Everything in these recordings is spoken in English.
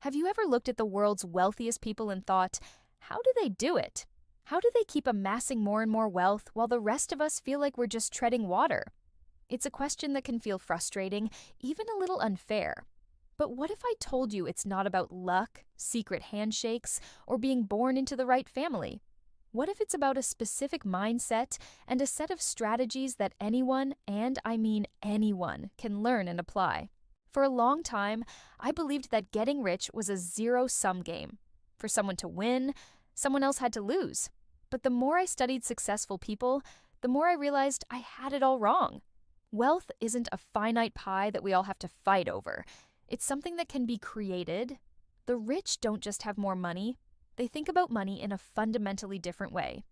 Have you ever looked at the world's wealthiest people and thought, how do they do it? How do they keep amassing more and more wealth while the rest of us feel like we're just treading water? It's a question that can feel frustrating, even a little unfair. But what if I told you it's not about luck, secret handshakes, or being born into the right family? What if it's about a specific mindset and a set of strategies that anyone, and I mean anyone, can learn and apply? For a long time, I believed that getting rich was a zero-sum game. For someone to win, someone else had to lose. But the more I studied successful people, the more I realized I had it all wrong. Wealth isn't a finite pie that we all have to fight over. It's something that can be created. The rich don't just have more money. They think about money in a fundamentally different way.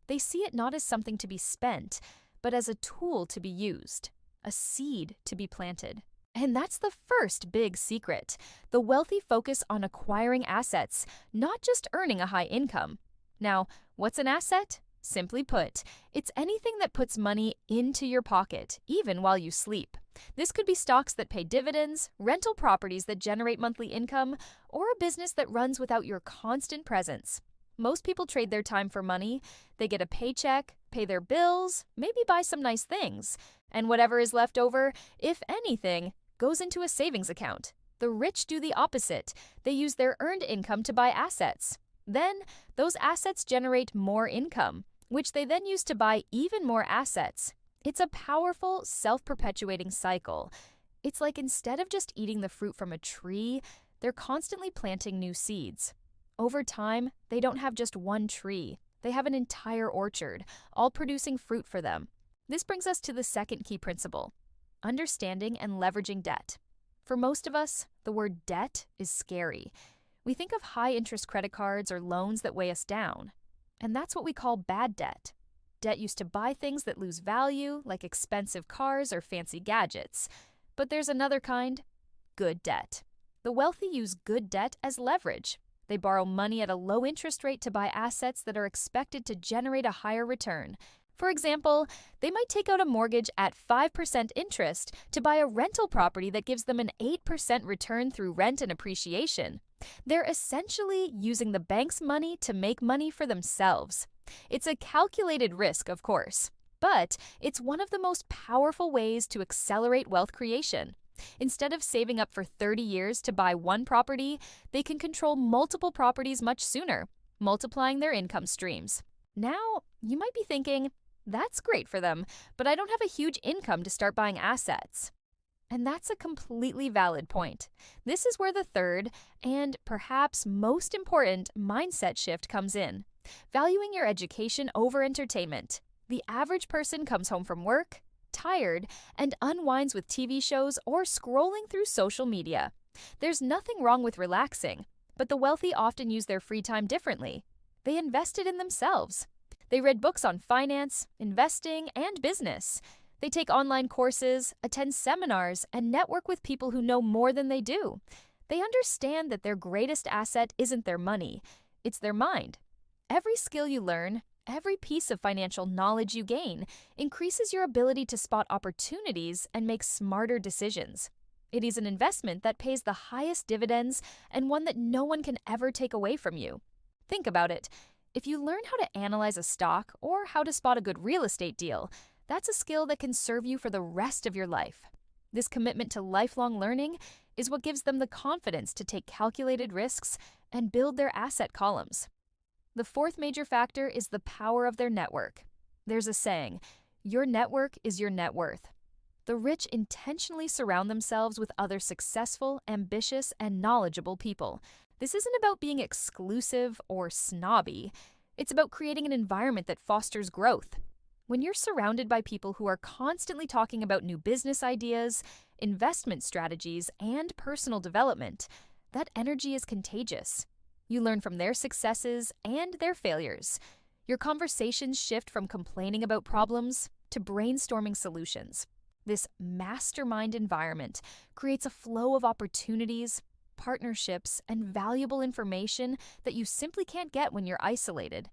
They see it not as something to be spent, but as a tool to be used, a seed to be planted. And that's the first big secret. The wealthy focus on acquiring assets, not just earning a high income. Now, what's an asset? Simply put, it's anything that puts money into your pocket, even while you sleep. This could be stocks that pay dividends, rental properties that generate monthly income, or a business that runs without your constant presence. Most people trade their time for money. They get a paycheck, pay their bills, maybe buy some nice things, and whatever is left over, if anything, goes into a savings account. The rich do the opposite. They use their earned income to buy assets. Then, those assets generate more income, which they then use to buy even more assets. It's a powerful, self-perpetuating cycle. It's like instead of just eating the fruit from a tree, they're constantly planting new seeds. Over time, they don't have just one tree. They have an entire orchard, all producing fruit for them. This brings us to the second key principle: understanding and leveraging debt. For most of us, the word debt is scary. We think of high-interest credit cards or loans that weigh us down. And that's what we call bad debt. Debt used to buy things that lose value, like expensive cars or fancy gadgets. But there's another kind: good debt. The wealthy use good debt as leverage. They borrow money at a low interest rate to buy assets that are expected to generate a higher return. For example, they might take out a mortgage at 5% interest to buy a rental property that gives them an 8% return through rent and appreciation. They're essentially using the bank's money to make money for themselves. It's a calculated risk, of course, but it's one of the most powerful ways to accelerate wealth creation. Instead of saving up for 30 years to buy one property, they can control multiple properties much sooner, multiplying their income streams. Now, you might be thinking, that's great for them, but I don't have a huge income to start buying assets. And that's a completely valid point. This is where the third, and perhaps most important, mindset shift comes in. Valuing your education over entertainment. The average person comes home from work, tired, and unwinds with TV shows or scrolling through social media. There's nothing wrong with relaxing, but the wealthy often use their free time differently. They invested in themselves. They read books on finance, investing, and business. They take online courses, attend seminars, and network with people who know more than they do. They understand that their greatest asset isn't their money, it's their mind. Every skill you learn, every piece of financial knowledge you gain, increases your ability to spot opportunities and make smarter decisions. It is an investment that pays the highest dividends and one that no one can ever take away from you. Think about it. If you learn how to analyze a stock or how to spot a good real estate deal, that's a skill that can serve you for the rest of your life. This commitment to lifelong learning is what gives them the confidence to take calculated risks and build their asset columns. The fourth major factor is the power of their network. There's a saying, your network is your net worth. The rich intentionally surround themselves with other successful, ambitious, and knowledgeable people. This isn't about being exclusive or snobby. It's about creating an environment that fosters growth. When you're surrounded by people who are constantly talking about new business ideas, investment strategies, and personal development, that energy is contagious. You learn from their successes and their failures. Your conversations shift from complaining about problems to brainstorming solutions. This mastermind environment creates a flow of opportunities, partnerships, and valuable information that you simply can't get when you're isolated.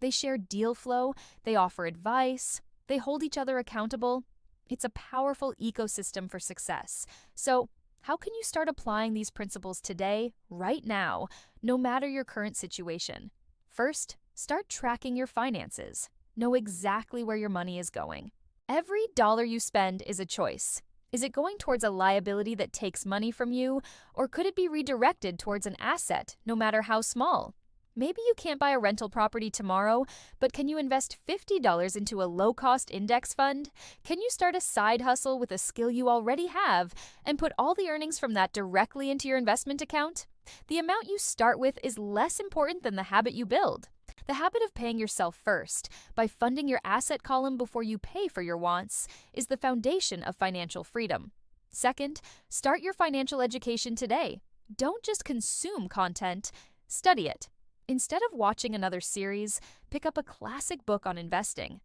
They share deal flow, they offer advice, they hold each other accountable. It's a powerful ecosystem for success. So, How can you start applying these principles today, right now, no matter your current situation? First, start tracking your finances. Know exactly where your money is going. Every dollar you spend is a choice. Is it going towards a liability that takes money from you, or could it be redirected towards an asset, no matter how small? Maybe you can't buy a rental property tomorrow, but can you invest $50 into a low-cost index fund? Can you start a side hustle with a skill you already have and put all the earnings from that directly into your investment account? The amount you start with is less important than the habit you build. The habit of paying yourself first, by funding your asset column before you pay for your wants, is the foundation of financial freedom. Second, start your financial education today. Don't just consume content, study it. Instead of watching another series, pick up a classic book on investing.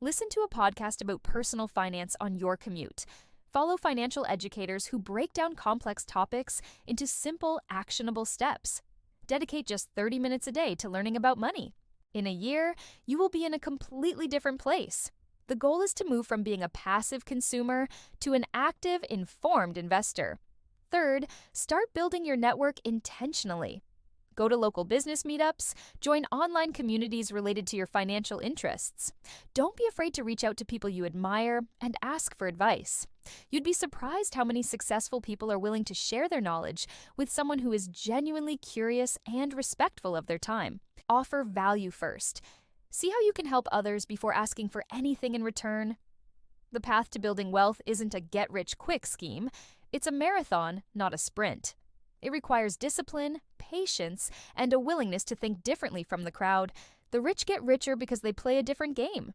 Listen to a podcast about personal finance on your commute. Follow financial educators who break down complex topics into simple, actionable steps. Dedicate just 30 minutes a day to learning about money. In a year, you will be in a completely different place. The goal is to move from being a passive consumer to an active, informed investor. Third, start building your network intentionally. Go to local business meetups, join online communities related to your financial interests. Don't be afraid to reach out to people you admire and ask for advice. You'd be surprised how many successful people are willing to share their knowledge with someone who is genuinely curious and respectful of their time. Offer value first. See how you can help others before asking for anything in return. The path to building wealth isn't a get-rich-quick scheme. It's a marathon, not a sprint. It requires discipline, patience, and a willingness to think differently from the crowd. The rich get richer because they play a different game.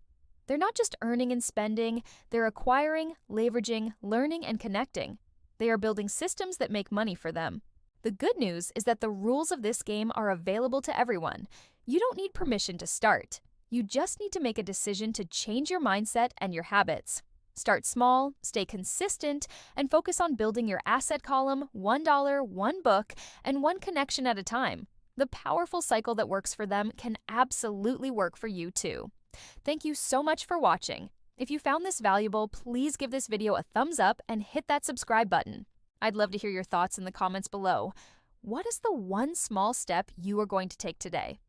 They're not just earning and spending, they're acquiring, leveraging, learning, and connecting. They are building systems that make money for them. The good news is that the rules of this game are available to everyone. You don't need permission to start. You just need to make a decision to change your mindset and your habits. Start small, stay consistent, and focus on building your asset column, $1, one book, and one connection at a time. The powerful cycle that works for them can absolutely work for you too. Thank you so much for watching. If you found this valuable, please give this video a thumbs up and hit that subscribe button. I'd love to hear your thoughts in the comments below. What is the one small step you are going to take today?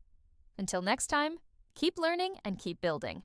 Until next time, keep learning and keep building.